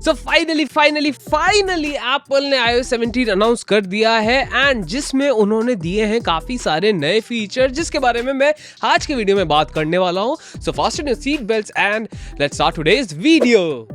So finally Apple ने iOS 17 announce कर दिया है एंड जिसमें उन्होंने दिए हैं काफी सारे नए फीचर जिसके बारे में मैं आज के वीडियो में बात करने वाला हूं। So fasten your seat belts and let's start today's video.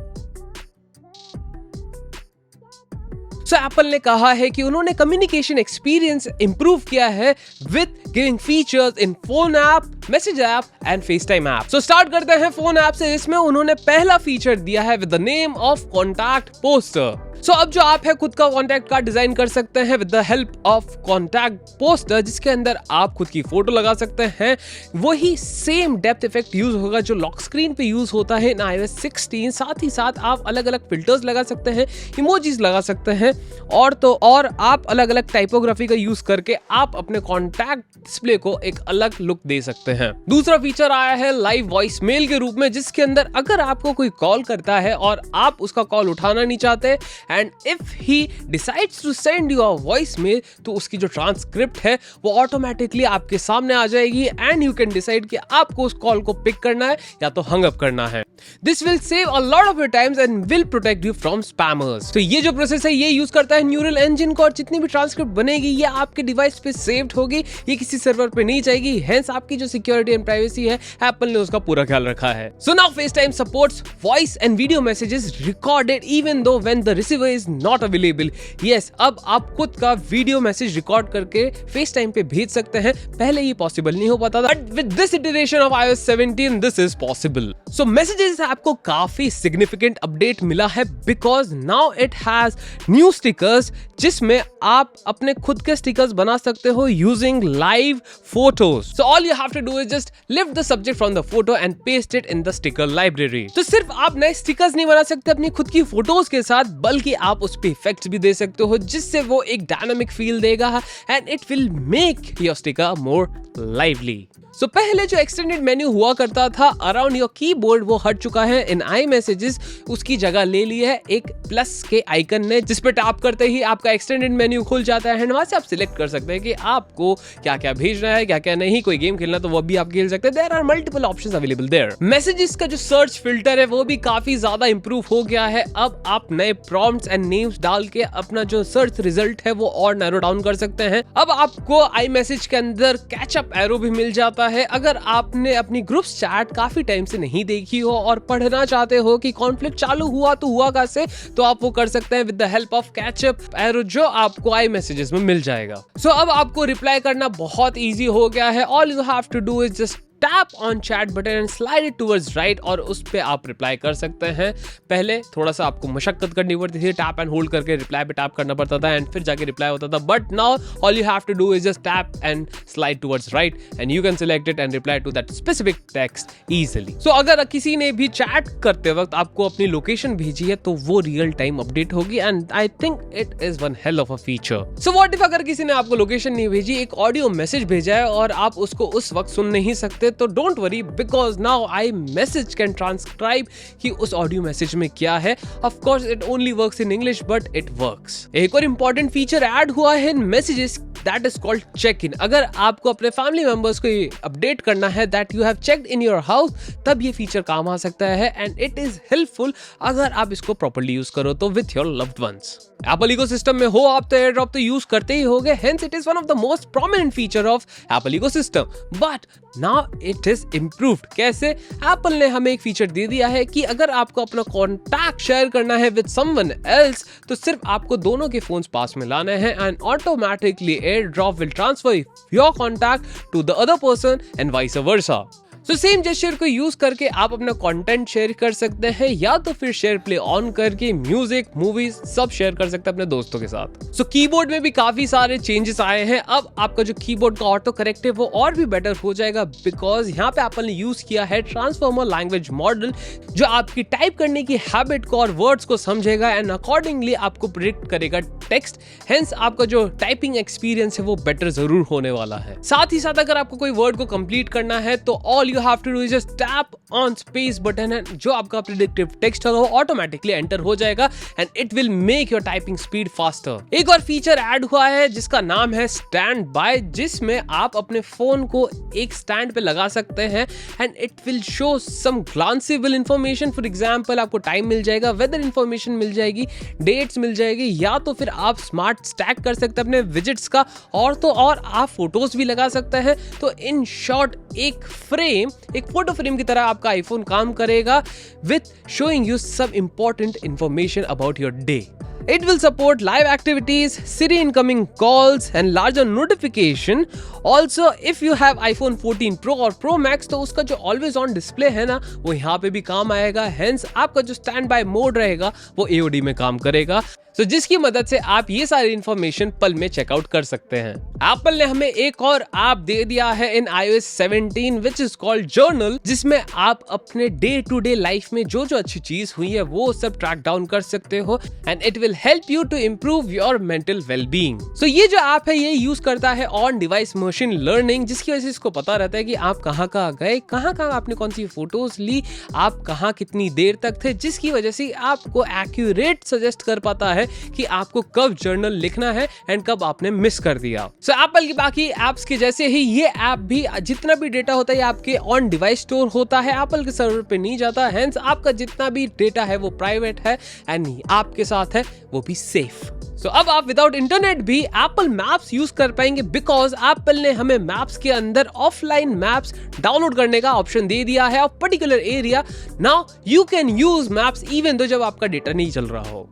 Apple ने कहा है कि उन्होंने कम्युनिकेशन एक्सपीरियंस इंप्रूव किया है with giving features in phone app, message app and FaceTime app. So start करते हैं फोन ऐप से। इसमें उन्होंने पहला फीचर दिया है with the name of contact poster. So अब जो आप है खुद का कॉन्टैक्ट कार्ड डिजाइन कर सकते हैं with the help of contact poster, जिसके अंदर आप खुद की फोटो लगा सकते हैं। वही सेम डेप्थ इफेक्ट यूज होगा जो लॉक स्क्रीन पे यूज होता है इन iOS 16। साथ ही साथ आप अलग अलग फिल्टर्स लगा सकते हैं, इमोजीज लगा सकते हैं और आप अलग अलग टाइपोग्राफी का यूज करके आप अपने कॉन्टैक्ट डिस्प्ले को एक अलग लुक दे सकते हैं। दूसरा फीचर आया है लाइव वॉइस मेल के रूप में, जिसके अंदर अगर आपको कोई कॉल करता है और आप उसका कॉल उठाना नहीं चाहते and if he decides to send you a voice mail, तो उसकी जो ट्रांसक्रिप्ट है वो ऑटोमेटिकली आपके सामने आ जाएगी एंड यू कैन डिसाइड कि आपको उस कॉल को पिक करना है या तो हंग अप करना है। This will save a lot of your time's and will protect you from spammers. तो ये जो प्रोसेस है ये यूज करता है न्यूरल इंजन को और जितनी भी ट्रांसक्रिप्ट बनेगी ये आपके डिवाइस पे सेव्ड होगी, ये किसी सर्वर पे नहीं जाएगी। हेंस आपकी जो सिक्योरिटी एंड प्राइवेसी है एप्पल ने उसका पूरा ख्याल रखा है। So now FaceTime supports voice and video messages recorded even though when the receiver is not available. Yes, अब आप खुद का वीडियो मैसेज रिकॉर्ड करके FaceTime पे भेज सकते हैं। पहले ये पॉसिबल नहीं हो पाता था, but with this iteration of iOS 17 this is possible. So messages आपको काफी सिग्निफिकेंट अपडेट मिला है because now it has new stickers, जिसमें आप अपने खुद के स्टिकर्स बना सकते हो using live photos. So all you have to do is just lift the subject from the photo and paste it in the sticker library. तो सिर्फ आप नए स्टिकर्स नहीं बना सकते अपनी खुद की फोटोज के साथ, बल्कि आप उस पे इफेक्ट्स भी दे सकते हो जिससे वो एक डायनामिक फील देगा and it will make your sticker more lively. So पहले जो एक्सटेंडेड मेन्यू हुआ करता था अराउंड योर कीबोर्ड वो हट चुका है इन iMessages। उसकी जगह ले ली है एक प्लस के आइकन ने, जिस पे टैप करते ही आपका एक्सटेंडेड मेन्यू खुल जाता है एंड वहां से आप सिलेक्ट कर सकते हैं कि आपको क्या क्या भेजना है, क्या क्या नहीं। कोई गेम खेलना तो वो भी आप खेल सकते हैं। There are multiple options available there. Messages का जो सर्च फिल्टर है वो भी काफी ज्यादा इंप्रूव हो गया है। अब आप नए प्रॉम्प्ट्स एंड नेम्स डाल के अपना जो सर्च रिजल्ट है वो और नैरो डाउन कर सकते हैं। अब आपको iMessage के अंदर कैचअप एरो भी मिल जाता है। अगर आपने अपनी ग्रुप्स चैट काफी टाइम से नहीं देखी हो और पढ़ना चाहते हो कि कॉन्फ्लिक्ट चालू हुआ तो हुआ कैसे, तो आप वो कर सकते हैं with the help of catch up arrow, जो आपको iMessages में मिल जाएगा। सो अब आपको रिप्लाई करना बहुत इजी हो गया है। All you have to do is just tap on chat button and slide it towards right और उस पे आप रिप्लाई कर सकते हैं। पहले थोड़ा सा आपको मशक्कत करनी पड़ती थी, टैप एंड होल्ड करके रिप्लाई पे टैप करना पड़ता था एंड फिर जाके रिप्लाई होता था, but now all you have to do is just tap and slide towards right and you can select it and reply to that specific text easily. So अगर किसी ने भी चैट करते वक्त आपको अपनी लोकेशन भेजी है तो वो रियल टाइम अपडेट होगी and I think it is one hell of a feature. So what if अगर किसी ने आपको लोकेशन नहीं भेजी, एक ऑडियो मैसेज भेजा है और आप उसको उस वक्त सुन नहीं सकते, तो don't worry because now iMessage can transcribe कि उस ऑडियो मैसेज में क्या है। Of course it only works in English but it works। एक और important feature ऐड हुआ है इन messages that is called check-in। अगर आपको अपने फैमिली मेंबर्स को अपडेट करना है that you have checked in your house, तब ये फीचर काम आ सकता है एंड इट इज हेल्पफुल अगर आप इसको प्रॉपर्ली यूज करो तो with your loved ones. Apple ecosystem में हो आप तो एयर ड्रॉप तो यूज करते ही होगे, hence it is one of the most prominent feature of Apple ecosystem. But now it is improved. कैसे? एप्पल ने हमें एक फीचर दे दिया है कि अगर आपको अपना कॉन्टैक्ट शेयर करना है विद समवन एल्स, तो सिर्फ आपको दोनों के फोन्स पास में लाना है and automatically AirDrop will transfer your contact to the other person and vice versa. So same gesture को यूज करके आप अपना कंटेंट शेयर कर सकते हैं या तो फिर शेयर प्ले ऑन करके म्यूजिक, मूवीज सब शेयर कर सकते हैं अपने दोस्तों के साथ। सो कीबोर्ड में भी काफी सारे चेंजेस आए हैं। अब आपका जो कीबोर्ड का ऑटो करेक्ट है वो और भी बेटर हो जाएगा बिकॉज यहाँ पे एप्पल ने यूज किया है ट्रांसफॉर्मर लैंग्वेज मॉडल, जो आपकी टाइप करने की हैबिट को और वर्ड्स को समझेगा एंड अकॉर्डिंगली आपको प्रेडिक्ट करेगा टेक्स्ट। हेंस आपका जो टाइपिंग एक्सपीरियंस है वो बेटर जरूर होने वाला है। साथ ही साथ अगर आपको कोई वर्ड को कंप्लीट करना है तो all you have to do is just tap on space button and जो आपका प्रेडिक्टिव टेक्स्ट होगा वो ऑटोमेटिकली एंटर हो जाएगा and it will make your typing speed faster. एक और फीचर ऐड हुआ है जिसका नाम है स्टैंड बाय, जिसमें आप अपने फोन को एक स्टैंड पे लगा सकते हैं and it will show some glanceable information. For example आपको टाइम मिल जाएगा, वेदर इंफॉर्मेशन मिल जाएगी, डेट्स मिल जाएगी, या तो फिर आप स्मार्ट स्टैक कर सकते हैं अपने विजिट्स का, और तो और आप फोटोज भी लगा सकते हैं। तो इन शॉर्ट एक फोटो फ्रेम की तरह आपका आईफोन काम करेगा with showing you some important information about your day. It will support live activities, Siri incoming calls and larger notification. Also, if you have iPhone 14 Pro और Pro Max तो उसका जो always on display है ना वो यहाँ पे भी काम आएगा। Hence आपका जो स्टैंड बाय मोड रहेगा वो AOD में काम करेगा। So, जिसकी मदद से आप ये सारी इंफॉर्मेशन पल में चेकआउट कर सकते हैं। एप्पल ने हमें एक और ऐप दे दिया है इन iOS 17 which is called journal, जिसमें आप अपने डे टू डे लाइफ में जो जो अच्छी चीज हुई है वो सब ट्रैक डाउन कर सकते हो and it will help you to improve your mental wellbeing. So ये जो ऐप है ये यूज करता है ऑन डिवाइस मशीन लर्निंग, जिसकी वजह से इसको पता रहता है कि आप कहाँ गए, कहाँ आपने कौन सी फोटोज ली, आप कहाँ कितनी देर तक थे, जिसकी वजह से आपको एक्यूरेट सजेस्ट कर पाता है कि आपको कब जर्नल लिखना है एंड कब आपने मिस कर दिया। सो एप्पल की बाकी एप्स के जैसे ही ये ऐप भी जितना भी डेटा होता है आपके ऑन डिवाइस स्टोर होता है, एप्पल के सर्वर पे नहीं जाता। हेंस आपका जितना भी डेटा है वो प्राइवेट है एंड आपके साथ है वो भी सेफ। So, अब आप विदाउट इंटरनेट भी एप्पल मैप्स यूज कर पाएंगे बिकॉज एप्पल ने हमें मैप्स के अंदर ऑफलाइन मैप्स डाउनलोड करने का ऑप्शन दे दिया है of particular area. Now you can use maps even though जब आपका डेटा नहीं चल रहा हो।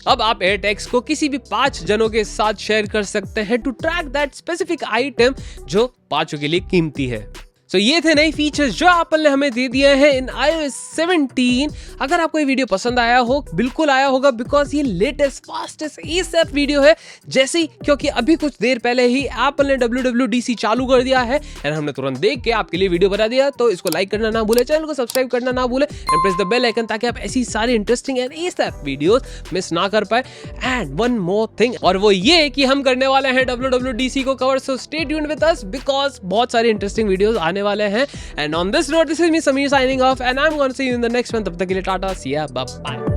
अब आप एयरटेक्स को किसी भी 5 जनों के साथ शेयर कर सकते हैं to track that specific item जो 5 के लिए कीमती है। सो ये थे नए फीचर्स जो एप्पल ने हमें दे दिए हैं इन iOS 17। अगर आपको ये वीडियो पसंद आया हो, बिल्कुल आया होगा बिकॉज ये लेटेस्ट फास्टेस्ट ASAP वीडियो है जैसे, क्योंकि अभी कुछ देर पहले ही एप्पल ने WWDC चालू कर दिया है एंड हमने तुरंत देख के आपके लिए वीडियो बना दिया। तो इसको लाइक करना ना भूले, चैनल को सब्सक्राइब करना ना भूले and press the bell icon ताकि आप ऐसी सारी interesting and ASAP videos miss ना कर पाए। एंड वन मोर थिंग, और वो ये कि हम करने वाले हैं WWDC को cover. So stay tuned with us because बहुत सारी इंटरेस्टिंग वीडियोस आने वाले हैं। And on this note, this is me Sameer signing off and I am gonna see you in the next one. तब तक के लिए टाटा, सी या, बाय बाय।